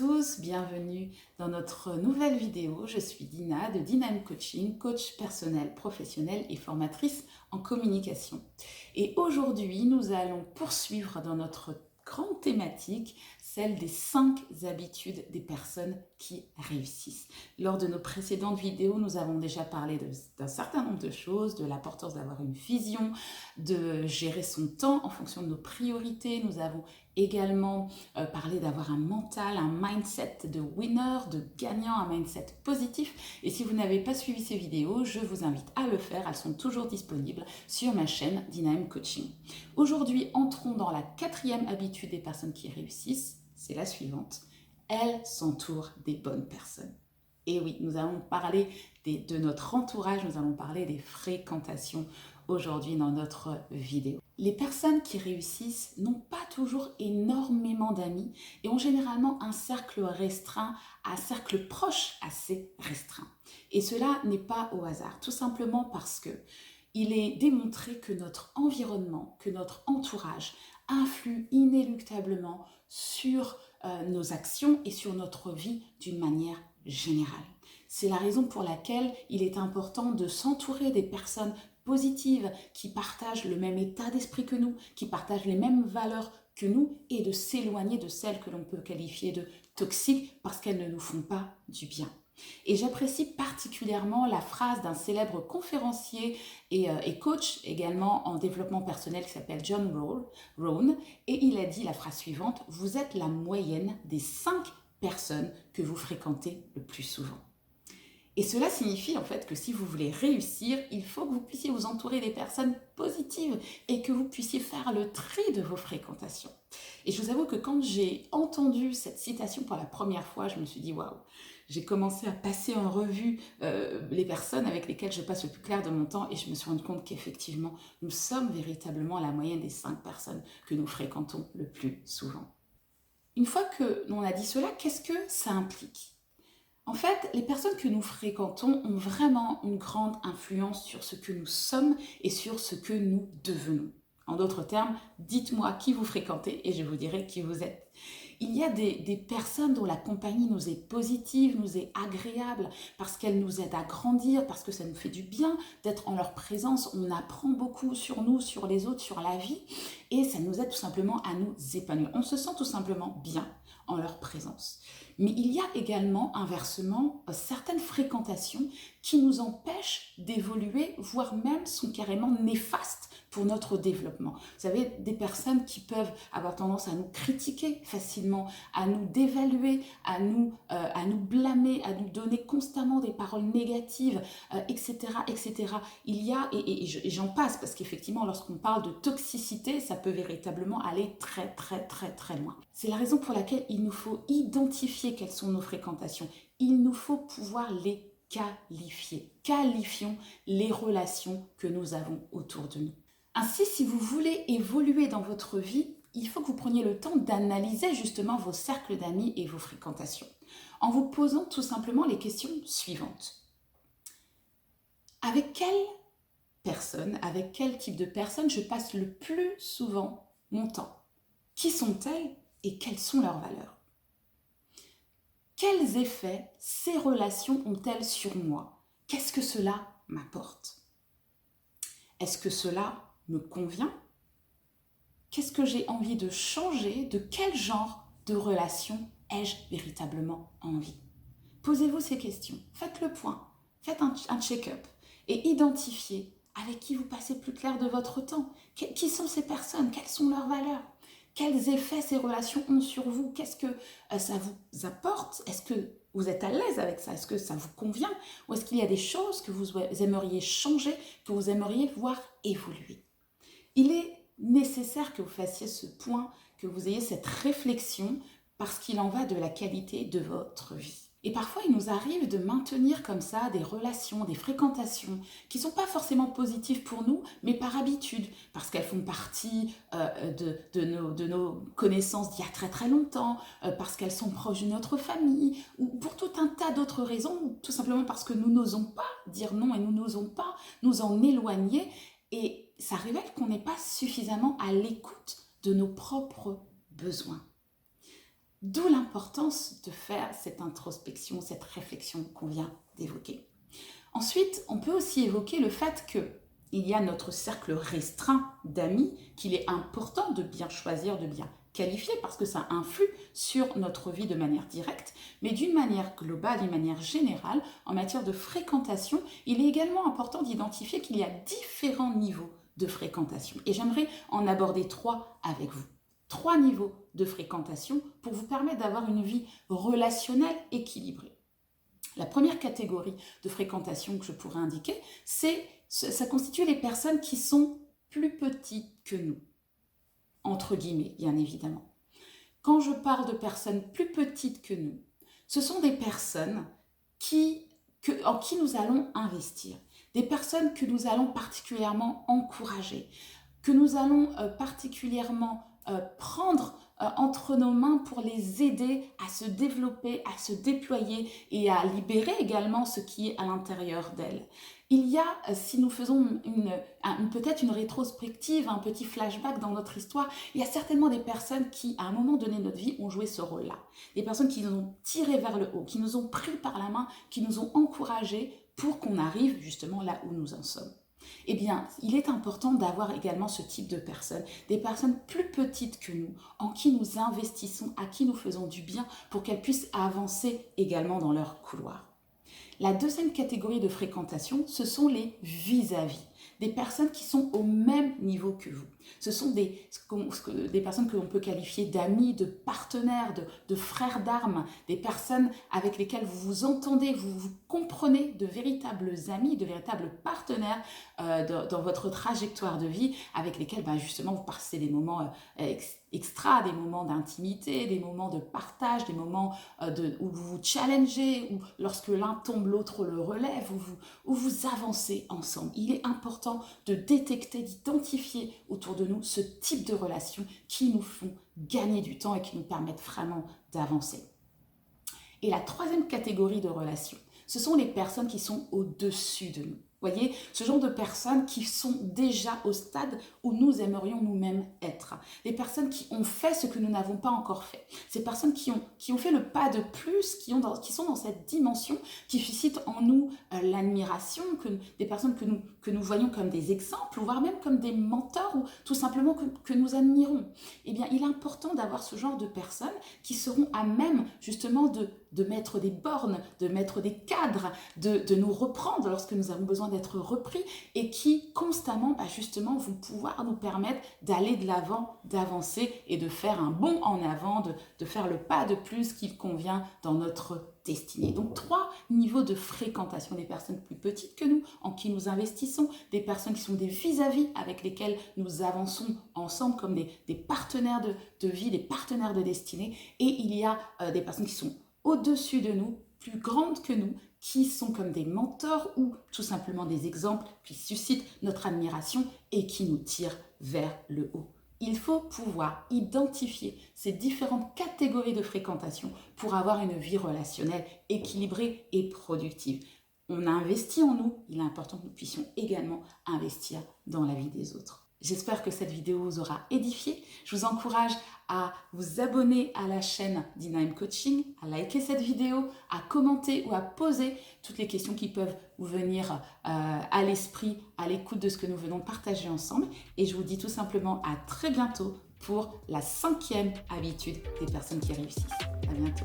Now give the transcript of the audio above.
tous, bienvenue dans notre nouvelle vidéo. Je suis Dina de Dynam Coaching, coach personnel, professionnel et formatrice en communication. Et aujourd'hui, nous allons poursuivre dans notre grande thématique, celle des 5 habitudes des personnes qui réussissent. Lors de nos précédentes vidéos, nous avons déjà parlé d'un certain nombre de choses, de l'importance d'avoir une vision, de gérer son temps en fonction de nos priorités. Nous avons également parlé d'avoir un mental, un mindset de winner, de gagnant, un mindset positif. Et si vous n'avez pas suivi ces vidéos, je vous invite à le faire. Elles sont toujours disponibles sur ma chaîne Dynam Coaching. Aujourd'hui, entrons dans la 4e habitude des personnes qui réussissent. C'est la suivante. Elles s'entourent des bonnes personnes. Et oui, nous allons parler de notre entourage, nous allons parler des fréquentations aujourd'hui dans notre vidéo. Les personnes qui réussissent n'ont pas toujours énormément d'amis et ont généralement un cercle restreint, un cercle proche assez restreint. Et cela n'est pas au hasard, tout simplement parce que il est démontré que notre environnement, que notre entourage influe inéluctablement sur nos actions et sur notre vie d'une manière générale. C'est la raison pour laquelle il est important de s'entourer des personnes positives qui partagent le même état d'esprit que nous, qui partagent les mêmes valeurs que nous et de s'éloigner de celles que l'on peut qualifier de toxiques parce qu'elles ne nous font pas du bien. Et j'apprécie particulièrement la phrase d'un célèbre conférencier et coach également en développement personnel qui s'appelle John Rohn, et il a dit la phrase suivante: vous êtes la moyenne des 5 personnes que vous fréquentez le plus souvent. Et cela signifie en fait que si vous voulez réussir, il faut que vous puissiez vous entourer des personnes positives et que vous puissiez faire le tri de vos fréquentations. Et je vous avoue que quand j'ai entendu cette citation pour la première fois, je me suis dit waouh, j'ai commencé à passer en revue les personnes avec lesquelles je passe le plus clair de mon temps et je me suis rendu compte qu'effectivement, nous sommes véritablement la moyenne des 5 personnes que nous fréquentons le plus souvent. Une fois que l'on a dit cela, qu'est-ce que ça implique ? En fait, les personnes que nous fréquentons ont vraiment une grande influence sur ce que nous sommes et sur ce que nous devenons. En d'autres termes, dites-moi qui vous fréquentez et je vous dirai qui vous êtes. Il y a des personnes dont la compagnie nous est positive, nous est agréable, parce qu'elles nous aident à grandir, parce que ça nous fait du bien d'être en leur présence. On apprend beaucoup sur nous, sur les autres, sur la vie, et ça nous aide tout simplement à nous épanouir. On se sent tout simplement bien en leur présence. Mais il y a également, inversement, certaines fréquentations qui nous empêchent d'évoluer, voire même sont carrément néfastes pour notre développement. Vous savez, des personnes qui peuvent avoir tendance à nous critiquer facilement, à nous dévaluer, à nous blâmer, à nous donner constamment des paroles négatives, etc., etc. Il y a, et j'en passe, parce qu'effectivement, lorsqu'on parle de toxicité, ça peut véritablement aller très, très, très, très loin. C'est la raison pour laquelle il nous faut identifier quelles sont nos fréquentations. Il nous faut pouvoir les qualifier. Qualifions les relations que nous avons autour de nous. Ainsi, si vous voulez évoluer dans votre vie, il faut que vous preniez le temps d'analyser justement vos cercles d'amis et vos fréquentations, en vous posant tout simplement les questions suivantes. Avec quelle personne, avec quel type de personne je passe le plus souvent mon temps? Qui sont-elles et quelles sont leurs valeurs? Quels effets ces relations ont-elles sur moi? Qu'est-ce que cela m'apporte? Est-ce que cela me convient? Qu'est-ce que j'ai envie de changer? De quel genre de relation ai-je véritablement envie? Posez-vous ces questions, faites le point, faites un check-up et identifiez avec qui vous passez le plus clair de votre temps. Qui sont ces personnes? Quelles sont leurs valeurs? Quels effets ces relations ont sur vous? Qu'est-ce que ça vous apporte? Est-ce que vous êtes à l'aise avec ça? Est-ce que ça vous convient? Ou est-ce qu'il y a des choses que vous aimeriez changer, que vous aimeriez voir évoluer? Il est nécessaire que vous fassiez ce point, que vous ayez cette réflexion, parce qu'il en va de la qualité de votre vie. Et parfois, il nous arrive de maintenir comme ça des relations, des fréquentations qui ne sont pas forcément positives pour nous, mais par habitude, parce qu'elles font partie de nos connaissances d'il y a très très longtemps, parce qu'elles sont proches de notre famille, ou pour tout un tas d'autres raisons, ou tout simplement parce que nous n'osons pas dire non et nous n'osons pas nous en éloigner. Et ça révèle qu'on n'est pas suffisamment à l'écoute de nos propres besoins. D'où l'importance de faire cette introspection, cette réflexion qu'on vient d'évoquer. Ensuite, on peut aussi évoquer le fait qu'il y a notre cercle restreint d'amis, qu'il est important de bien choisir, de bien qualifier, parce que ça influe sur notre vie de manière directe, mais d'une manière globale, d'une manière générale, en matière de fréquentation, il est également important d'identifier qu'il y a différents niveaux de fréquentation. Et j'aimerais en aborder 3 avec vous. 3 niveaux de fréquentation pour vous permettre d'avoir une vie relationnelle équilibrée. La première catégorie de fréquentation que je pourrais indiquer, ça constitue les personnes qui sont plus petites que nous, entre guillemets, bien évidemment. Quand je parle de personnes plus petites que nous, ce sont des personnes en qui nous allons investir, des personnes que nous allons particulièrement encourager, que nous allons particulièrement prendre entre nos mains pour les aider à se développer, à se déployer et à libérer également ce qui est à l'intérieur d'elles. Il y a, si nous faisons peut-être une rétrospective, un petit flashback dans notre histoire, il y a certainement des personnes qui, à un moment donné de notre vie, ont joué ce rôle-là. Des personnes qui nous ont tirés vers le haut, qui nous ont pris par la main, qui nous ont encouragés pour qu'on arrive justement là où nous en sommes. Eh bien, il est important d'avoir également ce type de personnes, des personnes plus petites que nous, en qui nous investissons, à qui nous faisons du bien pour qu'elles puissent avancer également dans leur couloir. La deuxième catégorie de fréquentation, ce sont les vis-à-vis, des personnes qui sont au même niveau que vous. Ce sont des personnes que l'on peut qualifier d'amis, de partenaires, de frères d'armes, des personnes avec lesquelles vous vous entendez, vous vous comprenez, de véritables amis, de véritables partenaires dans votre trajectoire de vie, avec lesquels justement vous passez des moments extra, des moments d'intimité, des moments de partage, des moments où vous vous challengez, où lorsque l'un tombe, l'autre le relève, où vous avancez ensemble. Il est important de détecter, d'identifier autour de nous ce type de relations qui nous font gagner du temps et qui nous permettent vraiment d'avancer. Et la troisième catégorie de relations, ce sont les personnes qui sont au-dessus de nous. Vous voyez, ce genre de personnes qui sont déjà au stade où nous aimerions nous-mêmes être. Des personnes qui ont fait ce que nous n'avons pas encore fait. Ces personnes qui ont fait le pas de plus, qui sont dans cette dimension, qui suscitent en nous l'admiration, des personnes que nous voyons comme des exemples, voire même comme des mentors, ou tout simplement que nous admirons. Eh bien, il est important d'avoir ce genre de personnes qui seront à même justement de mettre des bornes, de mettre des cadres, de nous reprendre lorsque nous avons besoin d'être repris et qui constamment justement vont pouvoir nous permettre d'aller de l'avant, d'avancer et de faire un bond en avant, de faire le pas de plus qu'il convient dans notre destinée. Donc 3 niveaux de fréquentation, des personnes plus petites que nous, en qui nous investissons, des personnes qui sont des vis-à-vis avec lesquelles nous avançons ensemble comme des partenaires de vie, des partenaires de destinée, et il y a des personnes qui sont au-dessus de nous, plus grandes que nous, qui sont comme des mentors ou tout simplement des exemples qui suscitent notre admiration et qui nous tirent vers le haut. Il faut pouvoir identifier ces différentes catégories de fréquentation pour avoir une vie relationnelle équilibrée et productive. On a investi en nous, il est important que nous puissions également investir dans la vie des autres. J'espère que cette vidéo vous aura édifié. Je vous encourage à vous abonner à la chaîne d'Ina Coaching, à liker cette vidéo, à commenter ou à poser toutes les questions qui peuvent vous venir à l'esprit, à l'écoute de ce que nous venons de partager ensemble. Et je vous dis tout simplement à très bientôt pour la 5e habitude des personnes qui réussissent. À bientôt.